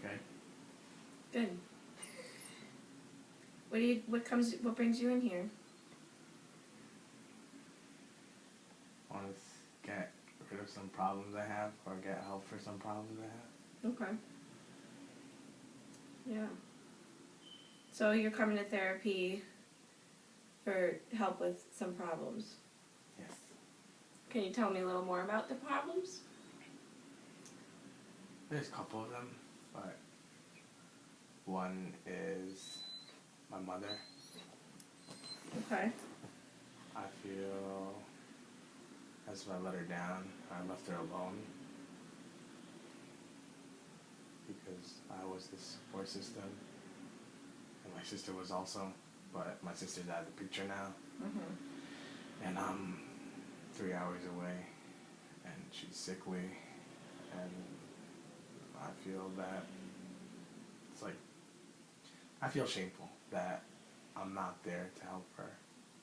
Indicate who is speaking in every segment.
Speaker 1: Okay.
Speaker 2: Good. What brings you in here?
Speaker 1: Want to get rid of some problems I have, or get help for some problems I have.
Speaker 2: Okay. Yeah. So you're coming to therapy for help with some problems.
Speaker 1: Yes.
Speaker 2: Can you tell me a little more about the problems?
Speaker 1: There's a couple of them, but one is my mother.
Speaker 2: Okay.
Speaker 1: I feel as if I let her down, I left her alone. Because I was the support system, and my sister was also, but my sister's out of the picture now, and I'm 3 hours away, and she's sickly, and I feel that it's like, I feel shameful that I'm not there to help her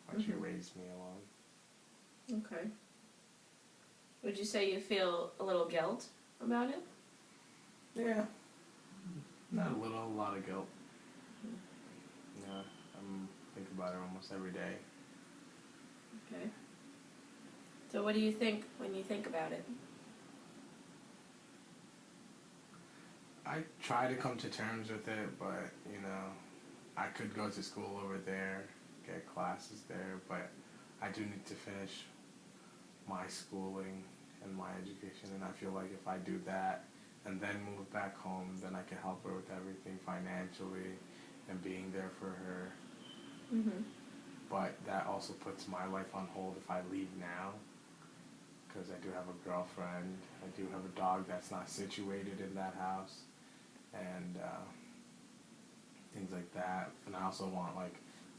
Speaker 1: when she raised me alone.
Speaker 2: Okay. Would you say you feel a little guilt about it?
Speaker 1: Yeah, not a little, a lot of guilt. Yeah, I think about it almost every day.
Speaker 2: Okay. So what do you think when you think about it?
Speaker 1: I try to come to terms with it, but, I could go to school over there, get classes there, but I do need to finish my schooling and my education, and I feel like if I do that and then move back home, then I can help her with everything financially and being there for her. But that also puts my life on hold if I leave now, because I do have a girlfriend, I do have a dog that's not situated in that house, and things like that. And I also want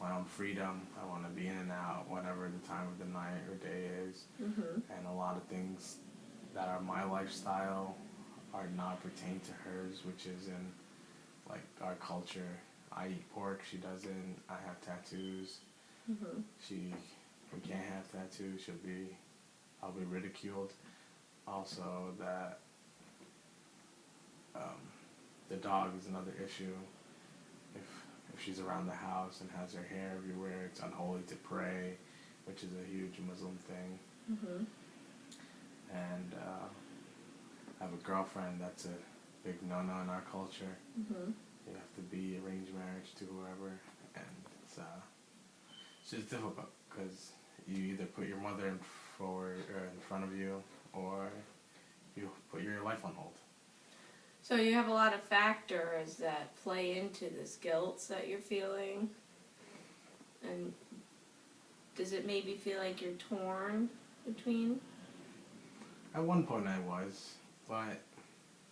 Speaker 1: my own freedom. I want to be in and out whatever the time of the night or day is. And a lot of things that are my lifestyle are not pertain to hers, which is in our culture. I eat pork, she doesn't. I have tattoos. We can't have tattoos. I'll be ridiculed. Also that the dog is another issue. If she's around the house and has her hair everywhere, it's unholy to pray, which is a huge Muslim thing. And I have a girlfriend that's a big no-no in our culture. You have to be arranged marriage to whoever, and it's just difficult because you either put your mother in front of you, or you put your life on hold.
Speaker 2: So you have a lot of factors that play into this guilt that you're feeling. And does it maybe feel like you're torn between?
Speaker 1: At one point I was, but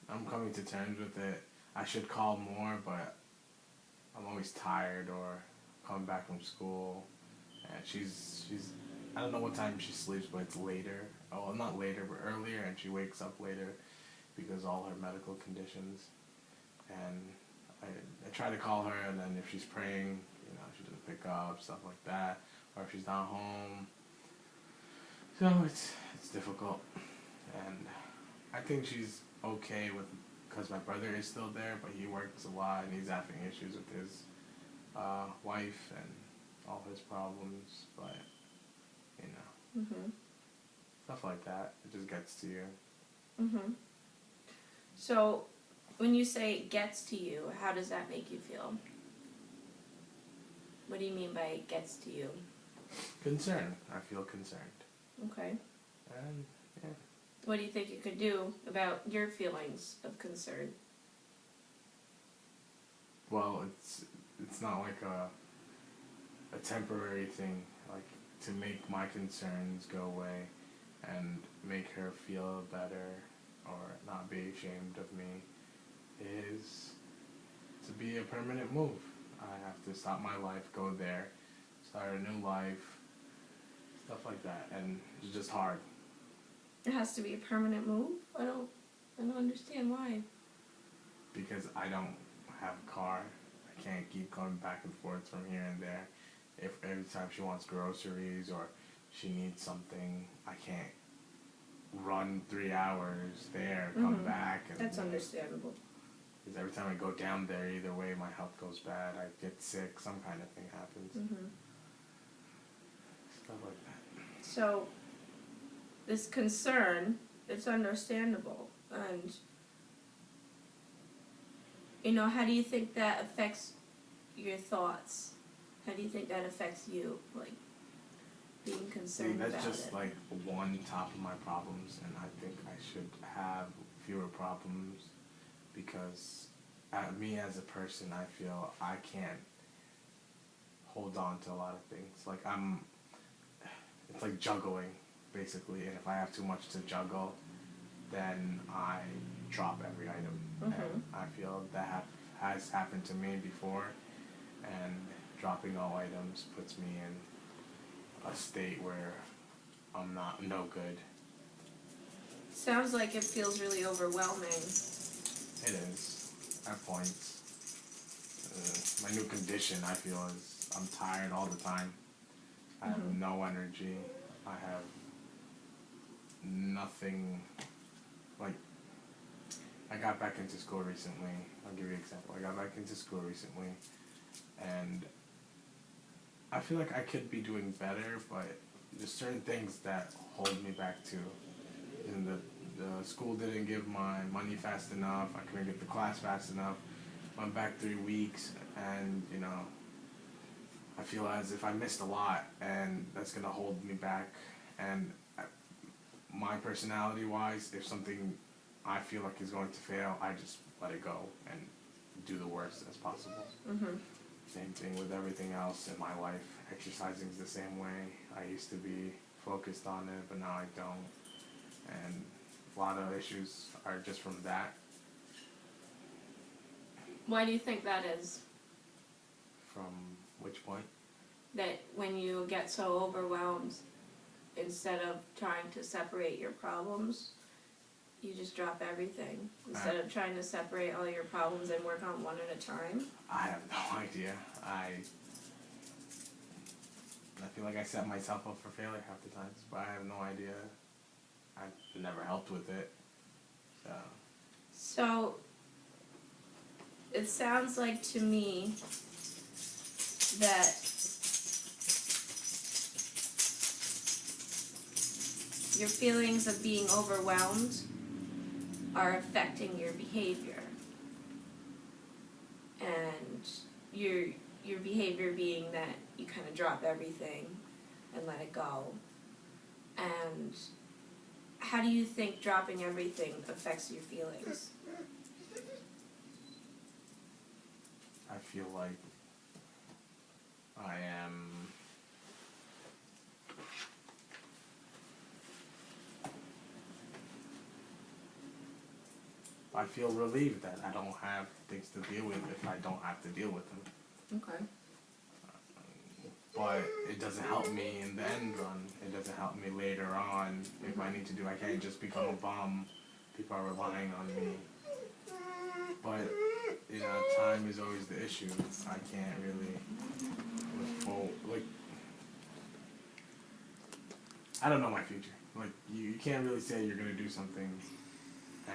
Speaker 1: I'm coming to terms with it. I should call more, but I'm always tired or coming back from school. And she's I don't know what time she sleeps, but it's later. Oh, well, not later, but earlier, and she wakes up later because of all her medical conditions. And I try to call her, and then if she's praying, she doesn't pick up, stuff like that. Or if she's not home. So it's difficult. And I think she's okay because my brother is still there, but he works a lot, and he's having issues with his wife and all his problems. But, stuff like that, it just gets to you.
Speaker 2: So, when you say it gets to you, how does that make you feel? What do you mean by it gets to you?
Speaker 1: Concerned. I feel concerned.
Speaker 2: Okay.
Speaker 1: And, yeah.
Speaker 2: What do you think you could do about your feelings of concern?
Speaker 1: Well, it's not like a temporary thing. Like, to make my concerns go away and make her feel better or not be ashamed of me is to be a permanent move. I have to stop my life, go there, start a new life, stuff like that, and it's just hard.
Speaker 2: It has to be a permanent move? I don't understand why.
Speaker 1: Because I don't have a car. I can't keep going back and forth from here and there. If every time she wants groceries or she needs something, I can't run 3 hours there, come back. And,
Speaker 2: That's understandable.
Speaker 1: Because every time I go down there, either way, my health goes bad. I get sick. Some kind of thing happens. Stuff like that.
Speaker 2: So, this concern, it's understandable. And, how do you think that affects your thoughts? How do you think that affects you? Like, being concerned about it?
Speaker 1: That's just like one top of my problems, and I think I should have fewer problems because me as a person, I feel I can't hold on to a lot of things. Like it's like juggling, basically, and if I have too much to juggle, then I drop every item. And I feel that has happened to me before, and dropping all items puts me in a state where I'm no good.
Speaker 2: Sounds like it feels really overwhelming.
Speaker 1: It is, at points. My new condition, I feel, is I'm tired all the time. I have no energy. I have nothing. Like, I got back into school recently. I'll give you an example. I got back into school recently, and I feel like I could be doing better, but there's certain things that hold me back too. And the school didn't give my money fast enough. I couldn't get the class fast enough. Went back 3 weeks, and I feel as if I missed a lot, and that's gonna hold me back. And my personality-wise, if something I feel like is going to fail, I just let it go and do the worst as possible. Same thing with everything else in my life. Exercising is the same way. I used to be focused on it, but now I don't. And a lot of issues are just from that.
Speaker 2: Why do you think that is?
Speaker 1: From which point?
Speaker 2: That when you get so overwhelmed, instead of trying to separate your problems, you just drop everything. Instead of trying to separate all your problems and work on one at a time?
Speaker 1: I have no idea. I feel like I set myself up for failure half the times, but I have no idea. I've never helped with it.
Speaker 2: So, it sounds like to me that your feelings of being overwhelmed are affecting your behavior. And your behavior being that you kind of drop everything and let it go. And how do you think dropping everything affects your feelings?
Speaker 1: I feel like I feel relieved that I don't have things to deal with if I don't have to deal with them.
Speaker 2: Okay.
Speaker 1: But it doesn't help me in the end run. It doesn't help me later on if I need to do. I can't just become a bum. People are relying on me. But time is always the issue. I can't really I don't know my future. Like you can't really say you're gonna do something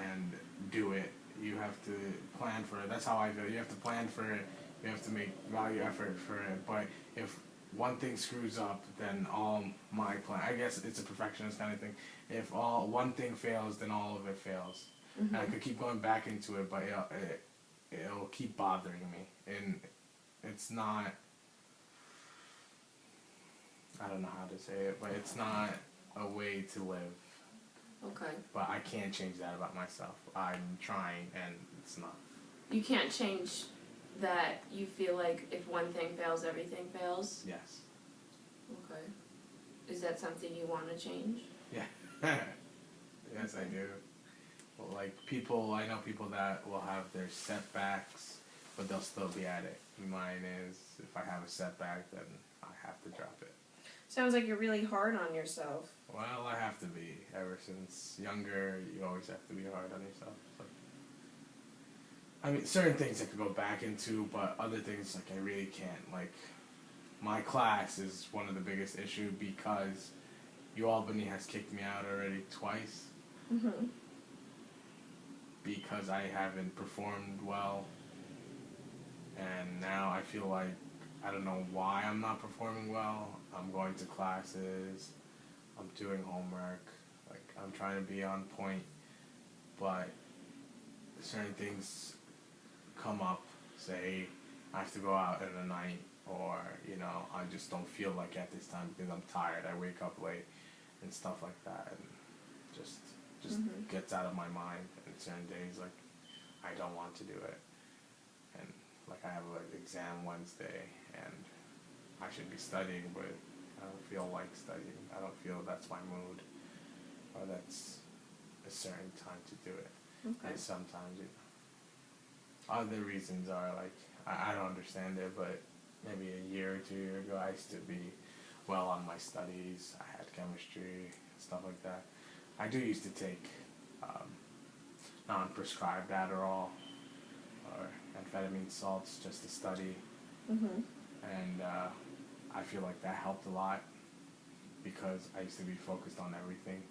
Speaker 1: and do it. You have to plan for it. That's how I feel. You have to plan for it. You have to make value effort for it. But if one thing screws up, then all my plan. I guess it's a perfectionist kind of thing. If one thing fails, then all of it fails. And I could keep going back into it, but it'll keep bothering me, and it's not. I don't know how to say it, but it's not a way to live.
Speaker 2: Okay.
Speaker 1: But I can't change that about myself. I'm trying, and it's not.
Speaker 2: You can't change that you feel like if one thing fails, everything fails?
Speaker 1: Yes.
Speaker 2: Okay. Is that something you want to change?
Speaker 1: Yeah. Yes, I do. Well, like I know people that will have their setbacks, but they'll still be at it. Mine is, if I have a setback, then I have to drop it.
Speaker 2: Sounds like you're really hard on yourself.
Speaker 1: Well, I have to be. Ever since younger, you always have to be hard on yourself. So. I mean, certain things I could go back into, but other things, like, I really can't. Like, my class is one of the biggest issue because UAlbany has kicked me out already twice. because I haven't performed well, and now I feel like I don't know why I'm not performing well. I'm going to classes, I'm doing homework, like I'm trying to be on point, but certain things come up, say I have to go out in the night, or I just don't feel like at this time because I'm tired. I wake up late and stuff like that, and just gets out of my mind. And certain days, like I don't want to do it, and like I have an exam Wednesday, and I should be studying, but I don't feel like studying. I don't feel that's my mood, or that's a certain time to do it.
Speaker 2: Okay.
Speaker 1: And sometimes, other reasons are like I don't understand it, but maybe a year or 2 years ago I used to be well on my studies. I had chemistry, stuff like that. I do used to take non-prescribed Adderall or amphetamine salts just to study,
Speaker 2: Mhm.
Speaker 1: and I feel like that helped a lot because I used to be focused on everything,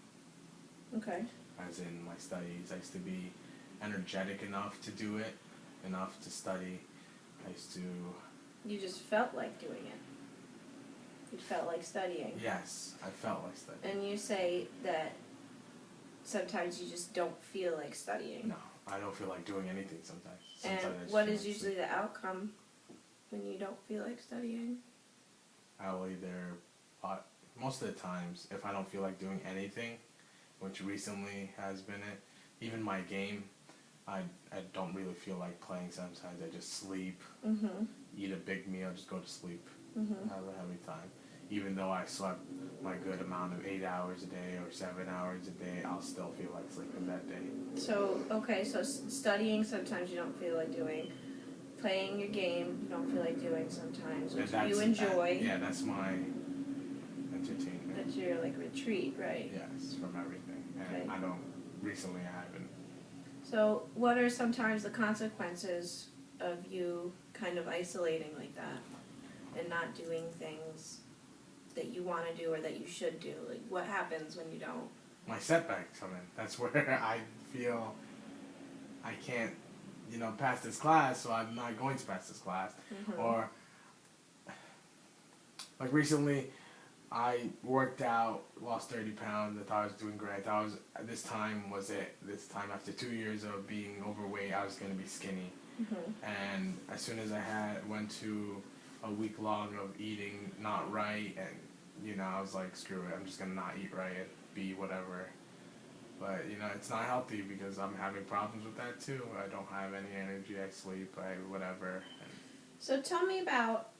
Speaker 2: Okay.
Speaker 1: as in my studies. I used to be energetic enough to do it, enough to study. I used to,
Speaker 2: You just felt like doing it. You felt like studying.
Speaker 1: yes, I felt like studying.
Speaker 2: And you say that sometimes you just don't feel like studying.
Speaker 1: No, I don't feel like doing anything sometimes.
Speaker 2: And
Speaker 1: Sometimes I just
Speaker 2: what
Speaker 1: feel
Speaker 2: is
Speaker 1: like
Speaker 2: usually the outcome when you don't feel like studying?
Speaker 1: I will either, most of the times, if I don't feel like doing anything, which recently has been it, even my game, I don't really feel like playing sometimes. I just sleep,
Speaker 2: Mhm.
Speaker 1: eat a big meal, just go to sleep,
Speaker 2: Mhm.
Speaker 1: have a heavy time. Even though I slept my good amount of 8 hours a day or 7 hours a day, I'll still feel like sleeping that day.
Speaker 2: So, okay, so studying sometimes you don't feel like doing. Playing your game you don't feel like doing sometimes, which you enjoy.
Speaker 1: Yeah, that's my entertainment.
Speaker 2: That's your like retreat, right?
Speaker 1: Yes, from everything. And
Speaker 2: Okay.
Speaker 1: recently I haven't.
Speaker 2: So, what are sometimes the consequences of you kind of isolating like that and not doing things that you want to do or that you should do? Like, what happens when you don't?
Speaker 1: My setbacks come in. That's where I feel I can't, pass this class, so I'm not going to pass this class.
Speaker 2: Mhm.
Speaker 1: Or, like recently, I worked out, lost 30 pounds. I thought I was doing great. This time was it. This time, after 2 years of being overweight, I was going to be skinny.
Speaker 2: Mhm.
Speaker 1: And as soon as I went to a week long of eating not right, and I was like, screw it, I'm just gonna not eat right and be whatever. But it's not healthy because I'm having problems with that too. I don't have any energy. I sleep. Whatever.
Speaker 2: So, tell me about,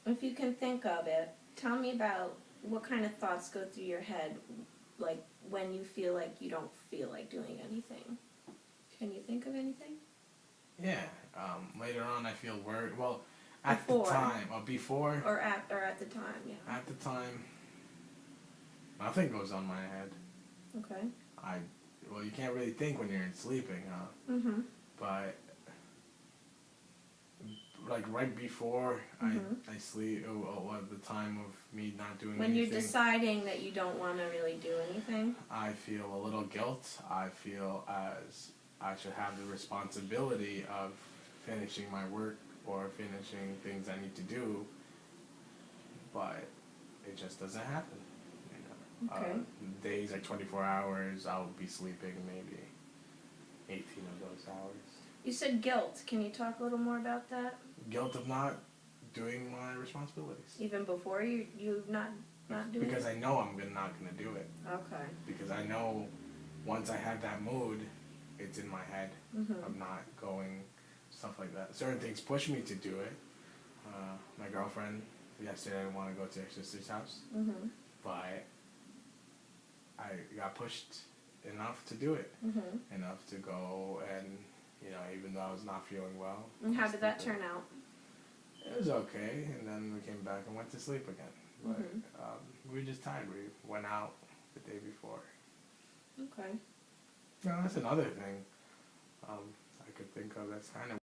Speaker 2: if you can think of it, tell me about what kind of thoughts go through your head, like when you feel like you don't feel like doing anything. Can you think of anything?
Speaker 1: Yeah. Later on, I feel worried. Well, at
Speaker 2: Before.
Speaker 1: the time, before.
Speaker 2: Or at the time, yeah.
Speaker 1: At the time, nothing goes on my head.
Speaker 2: Okay.
Speaker 1: Well, you can't really think when you're sleeping, huh?
Speaker 2: Mhm.
Speaker 1: But like right before I sleep, at the time of me not doing
Speaker 2: When
Speaker 1: anything,
Speaker 2: you're deciding that you don't want to really do anything.
Speaker 1: I feel a little guilt. I feel as I should have the responsibility of finishing my work or finishing things I need to do, but it just doesn't happen.
Speaker 2: Okay.
Speaker 1: Days like 24 hours, I'll be sleeping maybe 18 of those hours.
Speaker 2: You said guilt. Can you talk a little more about that?
Speaker 1: Guilt of not doing my responsibilities.
Speaker 2: Even before you not doing
Speaker 1: Because
Speaker 2: it?
Speaker 1: I know I'm not going to do it.
Speaker 2: Okay.
Speaker 1: Because I know once I have that mood, it's in my head. I'm not going, stuff like that. Certain things push me to do it. My girlfriend, yesterday, I want to go to her sister's house. But I got pushed enough to do it. Enough to go and, even though I was not feeling well.
Speaker 2: And how did that turn out?
Speaker 1: It was okay, and then we came back and went to sleep again. But we were just tired. We went out the day before.
Speaker 2: Okay.
Speaker 1: No, that's another thing I could think of that's kind of